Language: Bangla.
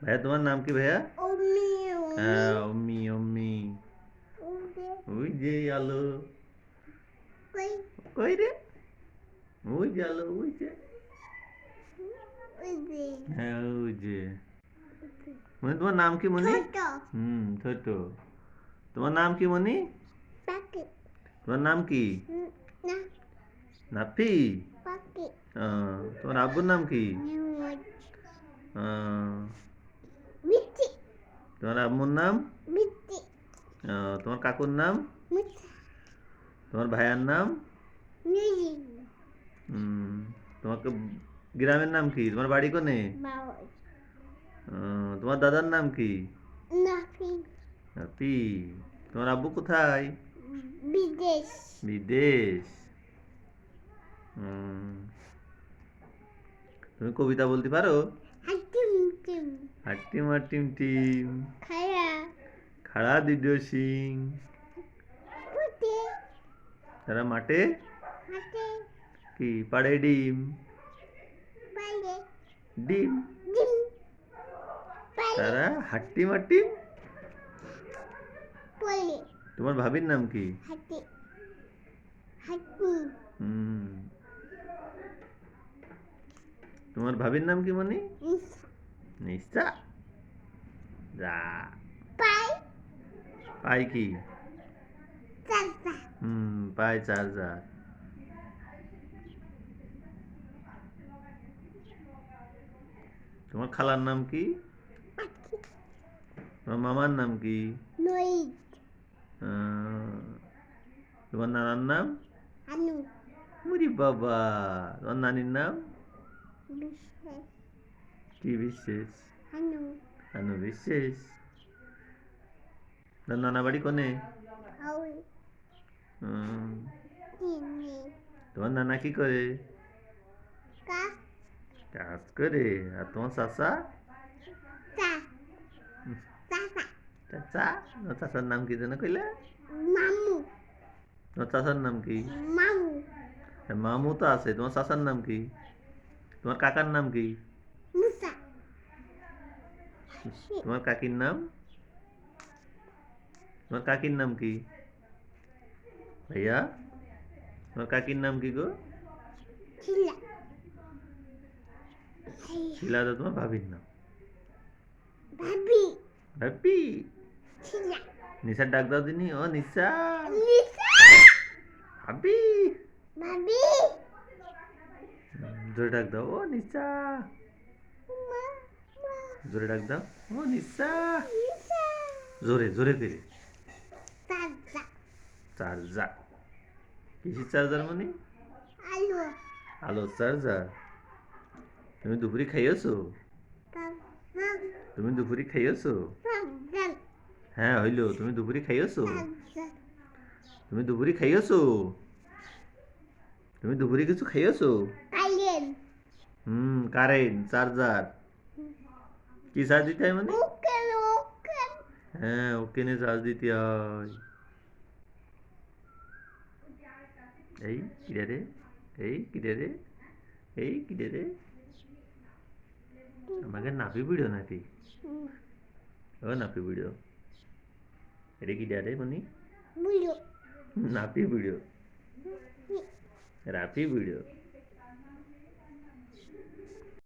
ভাইয়া তোমার নাম কি ভাইয়া? অমি হ্যাঁ, অমি অম্মি অম্মি। উদে ওই যে আলো। কই কই রে? ওই যে আলো, ওই যে। উদে হ্যাঁ, ওই যে। মনি তোমার নাম কি মনি? ছোট ছোট। তোমার নাম কি মনি? পাখি তোমার নাম কি? না নাফি। পাখি তোমার আব্বুর নাম কি? নিউজ আহ, বিটি তোমার আম্মুর নাম? বিটি তোমার কাকুর নাম? মিঠা তোমার ভাইয়ার নাম? নিজি উম, তোমাকে গ্রামের নাম কি? তোমার বাড়ি কোনে? বাবা তোমার দাদার নাম কি? নাফি নাফি। তোমার আব্বু কোথায়? বিদেশ বিদেশ। উম, তুমি কবিতা বলতে পারো? হাতিম টিম হাট্টিম হাট্টিম টিম, খায়া খাড়া দিড সিং, উঠে তারা মাঠে হাতে কি পাড়ে ডিম। পালে ডিম। ডিম পালে তারা হাট্টিম হাট্টিম। পলে তোমার ভাবির নাম কি? হাতে হাতি হুম, তোমার ভাবির নাম কি মনি? ইসা নিশা। যা। পাই পাই কি? চাচা পাই চার্জার। তোমার খালার নাম কি? পাখি তোমার মামার নাম কি? নই আহ, তোমার নানার নাম? আনু মুরি বাবা। তোমার নানির নাম? বিশেষ কি বিশেষ? আনু আনু বিশেষ। তোর নানা বাড়ি কোনে? হাউই উম, চিনি তোমার নানা কি করে? কাক কাজ করে। আর তোমার চাচা? চা চাচা চাচা? তোমার চাচার নাম কি যেন কইলে? মামু তোমার চাচার নাম কি? মামু মামু তো আছে, তোমার চাচার নাম কি? তোমার কাকার নাম কি? মুসা তোমার কাকির নাম? তোমার কাকির নাম কি? ভাইয়া, তোমার কাকির নাম কি গো? ছিলা শিলা তো তোমার ভাবির নাম। ভাবি ভাবি। ছিলা নিশার ডাক দাও দিনি, ও নিশা। লিসা ভাবি। ভাবি জোরে ডাক দাও, ও নিশা। মা মা জোরে ডাক দাও, ও নিশা। লিসা জোরে জোরে করে। চাচা চার্জার। কিসের চার্জার মানে? আলু আলো চার্জার। তুমি দুপুরি খাইয়েছো? চাচা তুমি দুপুরি খাইয়েছো? চাচা হ্যাঁ হইলো, তুমি দুপুরি খাইয়েছো? চাচা তুমি দুপুরি খাইয়েছো? তুমি দুপুরে কিছু খাইয়েছো? কাইলেন কারেন্ট চার্জার। কি চার্জ দিতে হয় মানে? ওকে ওকে হ্যাঁ, ওকেনে চার্জ দিতে হয়। এই কিরে রে? এই কিরে রে? এই কিরে রে? আমাকে নাপি ভিডিও নাকি? ও নাপি ভিডিও। এটা কি রে মনি? বুঝো নাপি ভিডিও। রাপি ভিডিও।